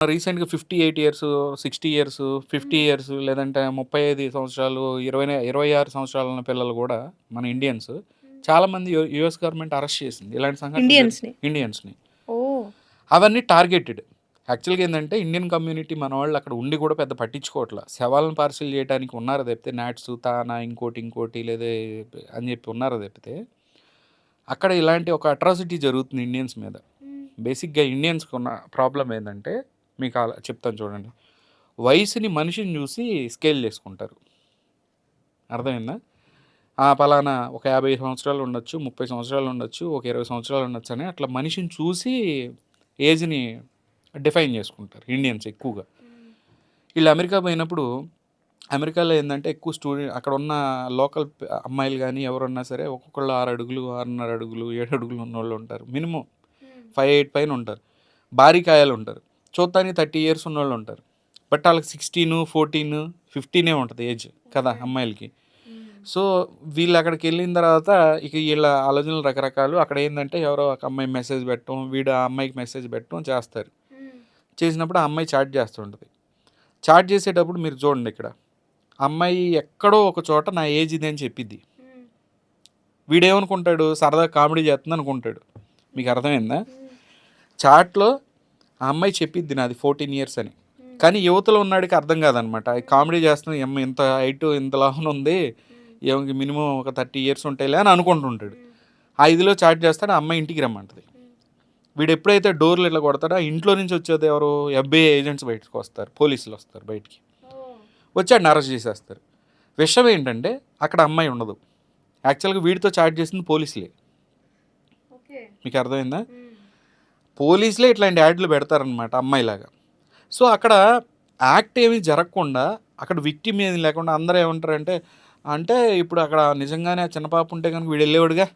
రీసెంట్‌గా 58 years, 60 years, 50 హ్మ్. Years లేదంటే 35 సంవత్సరాలు, 26 సంవత్సరాలు ఉన్న పిల్లలు గూడా మన హ్మ్. ఇండియన్స్ హ్మ్. చాలామంది యూఎస్ గవర్నమెంట్ అరెస్ట్ చేసింది. ఇలాంటి సంఘటనలు ఇండియన్స్‌ని. ఇండియన్స్‌ని. ఓహ్! అవన్నీ టార్గెటెడ్. యాక్చువల్‌గా ఏందంటే ఇండియన్ కమ్యూనిటీ మనవాళ్ళు అక్కడ ఉండి గూడా పెద్ద పట్టించుకోవట్ల. శవాలను పార్సెల్ చేయడానికి ఉన్నారు తప్పితే నాట్స్, తానా ఇంకోటి లేదా అని చెప్పి ఉన్నారు తప్పితే, అక్కడ ఇలాంటి ఒక అట్రాసిటీ జరుగుతుంది ఇండియన్స్ మీద. హ్మ్. బేసిక్‌గా ఇండియన్స్‌కి ఉన్న ప్రాబ్లమ్ ఏందంటే మీకు అలా చెప్తాను చూడండి. వయసుని మనిషిని చూసి స్కేల్ చేసుకుంటారు. అర్థమైందా? పలానా ఒక 50 సంవత్సరాలు ఉండొచ్చు, 30 సంవత్సరాలు ఉండొచ్చు, ఒక 20 సంవత్సరాలు ఉండొచ్చు అని అట్లా మనిషిని చూసి ఏజ్‌ని డిఫైన్ చేసుకుంటారు ఇండియన్స్ ఎక్కువగా. హ్మ్. ఈళ్ళు అమెరికా పోయినప్పుడు అమెరికాలో ఏందంటే ఎక్కువ అక్కడ ఉన్న లోకల్ అమ్మాయిలు గానీ ఎవరున్నా సరే ఒక్కొక్కళ్ళు 6 అడుగులు, 6.5 అడుగులు, 7 అడుగులు ఉన్నోళ్ళు ఉంటారు. మినిమమ్ హ్మ్. 5, 8 పైన ఉంటారు. భారీ కాయలు ఉంటారు. చూత్తానికి 30 ఇయర్స్ ఉన్నోళ్ళు ఉంటారు. బట్ ఆళ్ళకి 16, 14, 15 ఉంటది ఏజ్ కదా ఓకే. అమ్మాయిలకి. హ్మ్. సో, వీళ్ళు అక్కడికెళ్ళిన తర్వాత ఇక ఈళ్ళ ఆలోచనలు రకరకాలు. అక్కడ ఏందంటే ఎవరో ఒక అమ్మాయి మెసేజ్ పెట్టడం, వీడు ఆ అమ్మాయికి మెసేజ్ పెట్టడం చేస్తారు. హ్మ్. చేసినప్పుడు ఆ అమ్మాయి చాట్ చేస్తుంటది. చాట్ చేసేటప్పుడు మీరు చూడండి ఇక్కడ. అమ్మాయి ఎక్కడో ఒక చోట నా ఏజ్ ఇది అని చెప్పిద్ది. హ్మ్. వీడేమనుకుంటాడు సరదాగా కామెడీ చేస్తుంది అనుకుంటాడు. మీకు హ్మ్. అర్థమైందా? హ్మ్. చాట్‌లో ఆ అమ్మాయి చెప్పిద్ది నాది 14 ఇయర్స్ అని. హ్మ్. కానీ యువతలో ఉన్నోడికి అర్థం కాదనమాట. హ్మ్. కామెడీ చేస్తుంది ఈ అమ్మాయి ఇంత హైట్ ఇంత లావునుంది. హ్మ్. ఈమెకి మినిమమ్ ఒక 30 ఇయర్స్ ఉంటాయిలే అని అనుకుంటుంటాడు. హ్మ్. ఆ ఇదిలో చాట్ చేస్తాడు. ఆ అమ్మాయి ఇంటికి రమ్మంటది. హ్మ్. వీడెప్పుడైతే డోర్లు ఇట్లా కొడతాడో ఆ ఇంట్లో నుంచి వచ్చేది ఎవరు? FBI agents బయటకొస్తారు. పోలీసులొస్తారు బయటికి. ఓహ్! వచ్చి ఆడిని అరెస్ట్ చేసేస్తారు. విషయం ఏంటంటే అక్కడ అమ్మాయి ఉండదు. యాక్చువల్‌గా వీడితో చాట్ చేసింది పోలీసులే. ఓకే. మీకు అర్థమైందా? హ్మ్. పోలీసులే ఇట్లాంటి యాడ్లు పెడతారనమాట అమ్మాయిలాగా. సో, అక్కడ యాక్ట్ ఏమీ జరగకుండా అక్కడ విక్టిమ్ ఏమి లేకుండా అందరూ ఏమంటారంటే, అంటే ఇప్పుడు అక్కడ నిజంగానే ఆ చిన్న పాప ఉంటే గనుక వీడెళ్ళేవాడుగా.